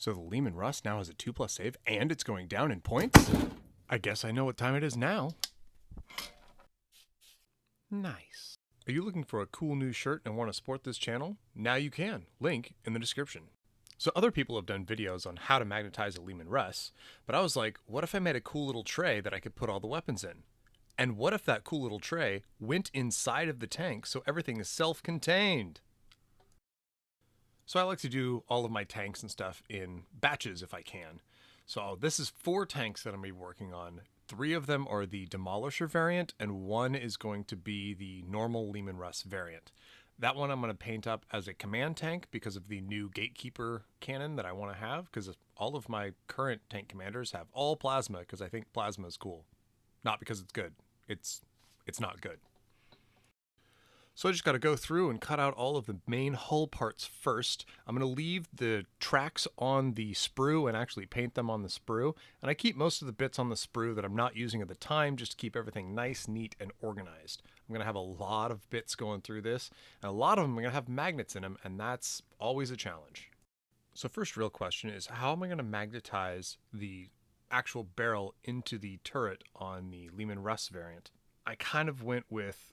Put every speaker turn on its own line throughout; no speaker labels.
So the Lehman Russ now has a 2+ save, and it's going down in points? I guess I know what time it is now. Nice. Are you looking for a cool new shirt and want to support this channel? Now you can. Link in the description. So other people have done videos on how to magnetize a Lehman Russ, but I was like, what if I made a cool little tray that I could put all the weapons in? And what if that cool little tray went inside of the tank so everything is self-contained? So I like to do all of my tanks and stuff in batches if I can. So this is 4 tanks that I'm going to be working on. 3 of them are the Demolisher variant, and 1 is going to be the normal Lehman Russ variant. That one I'm going to paint up as a command tank because of the new Gatekeeper cannon that I want to have, because all of my current tank commanders have all plasma because I think plasma is cool. Not because it's good. It's not good. So I just got to go through and cut out all of the main hull parts first. I'm going to leave the tracks on the sprue and actually paint them on the sprue. And I keep most of the bits on the sprue that I'm not using at the time just to keep everything nice, neat, and organized. I'm going to have a lot of bits going through this, and a lot of them are going to have magnets in them, and that's always a challenge. So first real question is, how am I going to magnetize the actual barrel into the turret on the Lehman Russ variant? I kind of went with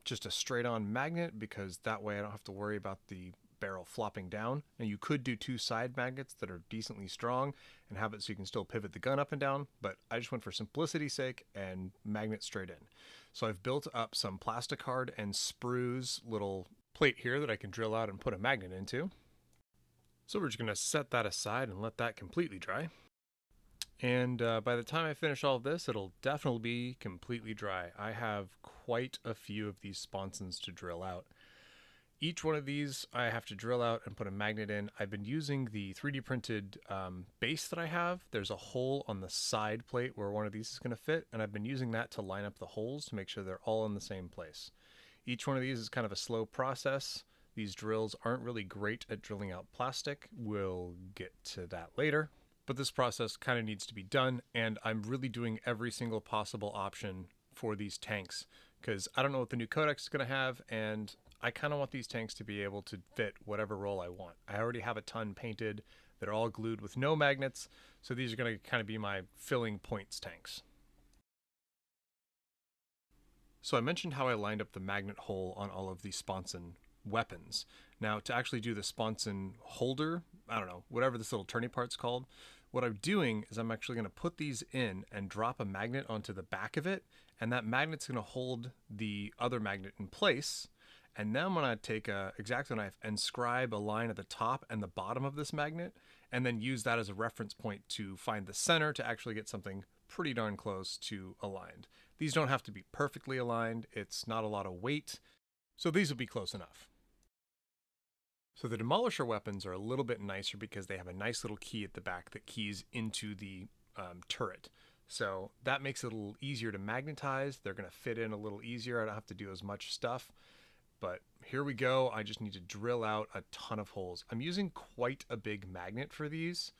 just a straight-on magnet because that way I don't have to worry about the barrel flopping down. Now you could do 2 side magnets that are decently strong and have it so you can still pivot the gun up and down, but I just went for simplicity's sake and magnet straight in. So I've built up some plastic hard and sprues little plate here that I can drill out and put a magnet into. So we're just going to set that aside and let that completely dry. And by the time I finish all of this, it'll definitely be completely dry. I have quite a few of these sponsons to drill out. Each one of these I have to drill out and put a magnet in. I've been using the 3D printed base that I have. There's a hole on the side plate where one of these is going to fit, and I've been using that to line up the holes to make sure they're all in the same place. Each one of these is kind of a slow process. These drills aren't really great at drilling out plastic. We'll get to that later. But this process kind of needs to be done, and I'm really doing every single possible option for these tanks because I don't know what the new codex is going to have, and I kind of want these tanks to be able to fit whatever role I want. I already have a ton painted that are all glued with no magnets, so these are going to kind of be my filling points tanks. So I mentioned how I lined up the magnet hole on all of the sponson weapons. Now to actually do the sponson holder, I don't know, whatever this little turny part's called, what I'm doing is I'm actually going to put these in and drop a magnet onto the back of it, and that magnet's going to hold the other magnet in place. And then I'm going to take a X-Acto knife and scribe a line at the top and the bottom of this magnet, and then use that as a reference point to find the center to actually get something pretty darn close to aligned. These don't have to be perfectly aligned. It's not a lot of weight, so these will be close enough. So the Demolisher weapons are a little bit nicer because they have a nice little key at the back that keys into the turret. So that makes it a little easier to magnetize. They're going to fit in a little easier. I don't have to do as much stuff. But here we go. I just need to drill out a ton of holes. I'm using quite a big magnet for these,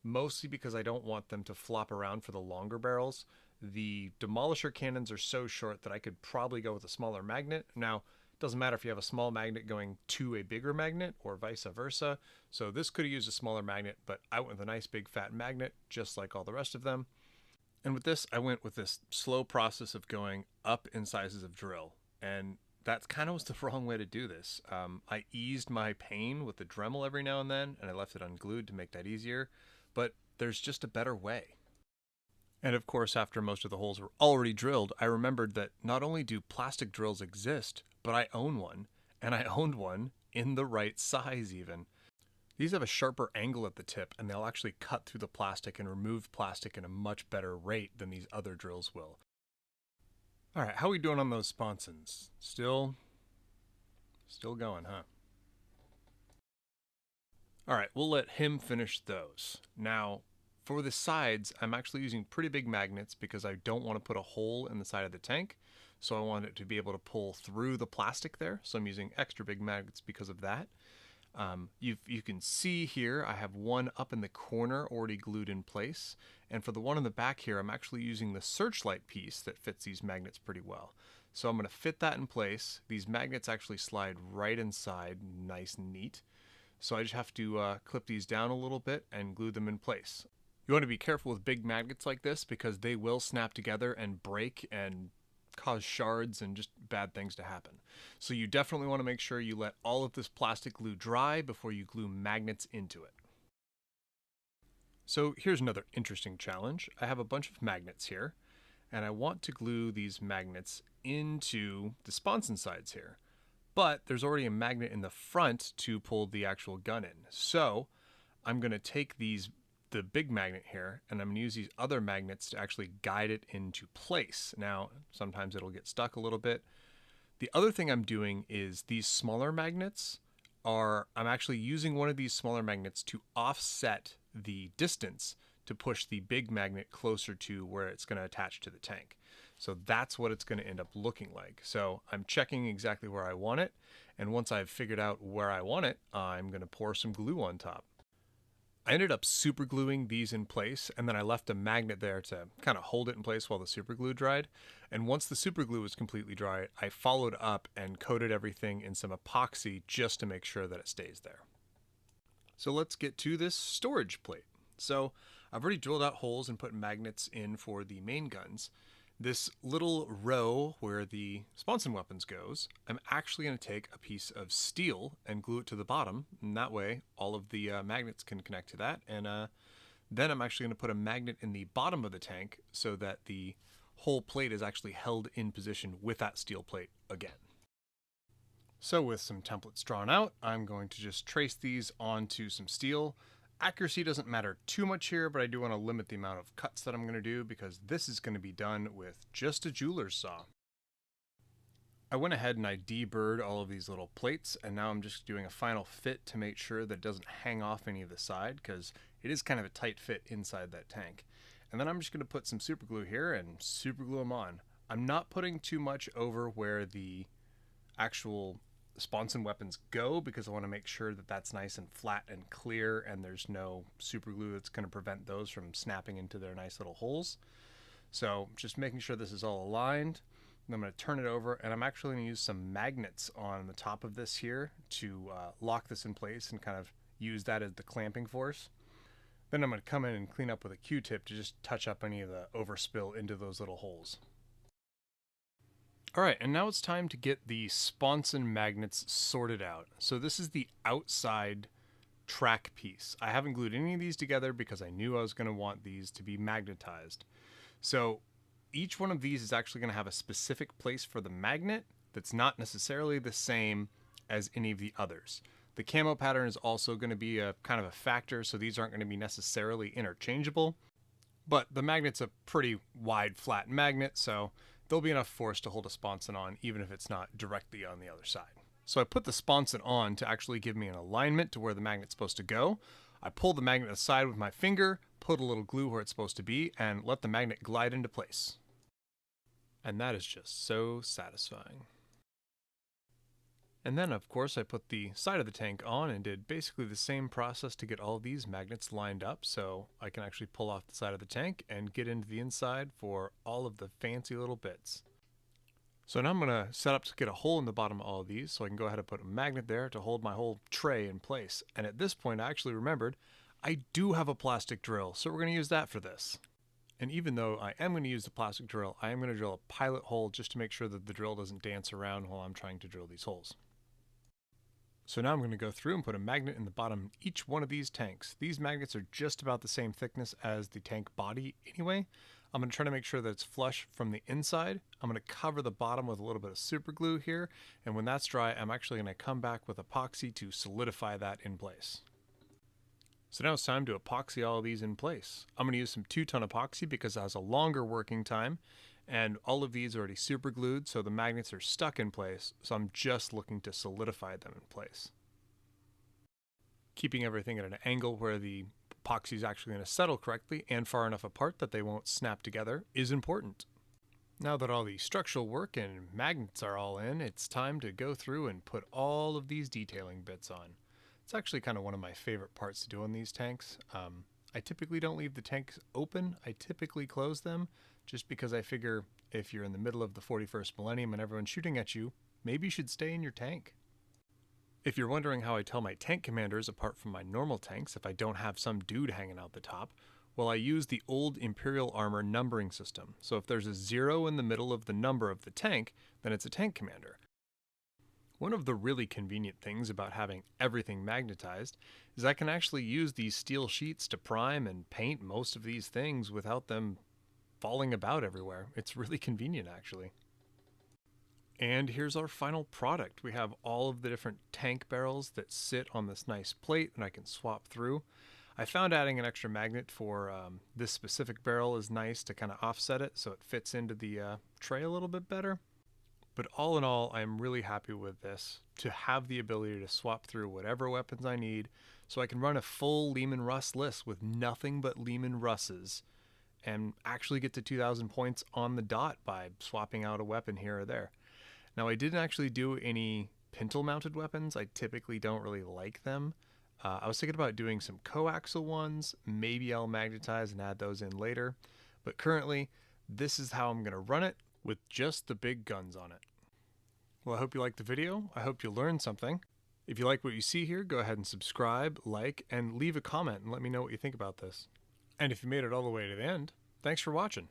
mostly because I don't want them to flop around for the longer barrels. The Demolisher cannons are so short that I could probably go with a smaller magnet. Now, doesn't matter if you have a small magnet going to a bigger magnet or vice versa. So this could have used a smaller magnet, but I went with a nice big fat magnet, just like all the rest of them. And with this, I went with this slow process of going up in sizes of drill. And that kind of was the wrong way to do this. I eased my pain with the Dremel every now and then, and I left it unglued to make that easier. But there's just a better way. And of course, after most of the holes were already drilled, I remembered that not only do plastic drills exist, but I own one, and I owned one in the right size even. These have a sharper angle at the tip, and they'll actually cut through the plastic and remove plastic in a much better rate than these other drills will. All right, how are we doing on those sponsons? Still going, huh? All right, we'll let him finish those. Now, for the sides, I'm actually using pretty big magnets because I don't want to put a hole in the side of the tank. So I want it to be able to pull through the plastic there. So I'm using extra big magnets because of that. You can see here, I have one up in the corner already glued in place. And for the one in the back here, I'm actually using the searchlight piece that fits these magnets pretty well. So I'm going to fit that in place. These magnets actually slide right inside, nice and neat. So I just have to clip these down a little bit and glue them in place. You want to be careful with big magnets like this because they will snap together and break and cause shards and just bad things to happen. So you definitely want to make sure you let all of this plastic glue dry before you glue magnets into it. So here's another interesting challenge. I have a bunch of magnets here, and I want to glue these magnets into the sponson sides here. But there's already a magnet in the front to pull the actual gun in. So I'm going to take the big magnet here, and I'm going to use these other magnets to actually guide it into place. Now, sometimes it'll get stuck a little bit. The other thing I'm doing is these smaller magnets I'm actually using one of these smaller magnets to offset the distance to push the big magnet closer to where it's going to attach to the tank. So that's what it's going to end up looking like. So I'm checking exactly where I want it, and once I've figured out where I want it, I'm going to pour some glue on top. I ended up super gluing these in place, and then I left a magnet there to kind of hold it in place while the super glue dried. And once the super glue was completely dry, I followed up and coated everything in some epoxy just to make sure that it stays there. So let's get to this storage plate. So I've already drilled out holes and put magnets in for the main guns. This little row where the sponson weapons goes, I'm actually going to take a piece of steel and glue it to the bottom, and that way all of the magnets can connect to that. And then I'm actually going to put a magnet in the bottom of the tank so that the whole plate is actually held in position with that steel plate again. So with some templates drawn out, I'm going to just trace these onto some steel. Accuracy doesn't matter too much here, but I do want to limit the amount of cuts that I'm going to do because this is going to be done with just a jeweler's saw. I went ahead and I deburred all of these little plates, and now I'm just doing a final fit to make sure that it doesn't hang off any of the side because it is kind of a tight fit inside that tank. And then I'm just going to put some super glue here and super glue them on. I'm not putting too much over where the actual sponson weapons go because I want to make sure that that's nice and flat and clear and there's no super glue that's going to prevent those from snapping into their nice little holes. So just making sure this is all aligned. And I'm going to turn it over, and I'm actually going to use some magnets on the top of this here to lock this in place and kind of use that as the clamping force. Then I'm going to come in and clean up with a Q-tip to just touch up any of the overspill into those little holes. All right, and now it's time to get the sponson magnets sorted out. So this is the outside track piece. I haven't glued any of these together because I knew I was going to want these to be magnetized. So each one of these is actually going to have a specific place for the magnet that's not necessarily the same as any of the others. The camo pattern is also going to be a kind of a factor, so these aren't going to be necessarily interchangeable. But the magnet's a pretty wide, flat magnet, so there'll be enough force to hold a sponson on even if it's not directly on the other side. So I put the sponson on to actually give me an alignment to where the magnet's supposed to go. I pull the magnet aside with my finger, put a little glue where it's supposed to be, and let the magnet glide into place. And that is just so satisfying. And then, of course, I put the side of the tank on and did basically the same process to get all these magnets lined up so I can actually pull off the side of the tank and get into the inside for all of the fancy little bits. So now I'm going to set up to get a hole in the bottom of all of these so I can go ahead and put a magnet there to hold my whole tray in place. And at this point, I actually remembered I do have a plastic drill, so we're going to use that for this. And even though I am going to use the plastic drill, I am going to drill a pilot hole just to make sure that the drill doesn't dance around while I'm trying to drill these holes. So now I'm going to go through and put a magnet in the bottom of each one of these tanks. These magnets are just about the same thickness as the tank body anyway. I'm going to try to make sure that it's flush from the inside. I'm going to cover the bottom with a little bit of super glue here, and when that's dry, I'm actually going to come back with epoxy to solidify that in place. So now it's time to epoxy all of these in place. I'm going to use some 2-ton epoxy because it has a longer working time, and all of these are already super glued, so the magnets are stuck in place, so I'm just looking to solidify them in place. Keeping everything at an angle where the epoxy is actually going to settle correctly and far enough apart that they won't snap together is important. Now that all the structural work and magnets are all in, it's time to go through and put all of these detailing bits on. It's actually kind of one of my favorite parts to do on these tanks. I typically don't leave the tanks open. I typically close them just because I figure if you're in the middle of the 41st millennium and everyone's shooting at you, maybe you should stay in your tank. If you're wondering how I tell my tank commanders apart from my normal tanks if I don't have some dude hanging out the top, well, I use the old Imperial Armor numbering system. So if there's a 0 in the middle of the number of the tank, then it's a tank commander. One of the really convenient things about having everything magnetized is I can actually use these steel sheets to prime and paint most of these things without them falling about everywhere. It's really convenient, actually. And here's our final product. We have all of the different tank barrels that sit on this nice plate and I can swap through. I found adding an extra magnet for this specific barrel is nice to kind of offset it so it fits into the tray a little bit better. But all in all, I'm really happy with this, to have the ability to swap through whatever weapons I need so I can run a full Leman Russ list with nothing but Leman Russes and actually get to 2,000 points on the dot by swapping out a weapon here or there. Now, I didn't actually do any pintle mounted weapons. I typically don't really like them. I was thinking about doing some coaxial ones. Maybe I'll magnetize and add those in later. But currently, this is how I'm going to run it with just the big guns on it. Well, I hope you liked the video. I hope you learned something. If you like what you see here, go ahead and subscribe, like, and leave a comment and let me know what you think about this. And if you made it all the way to the end, thanks for watching.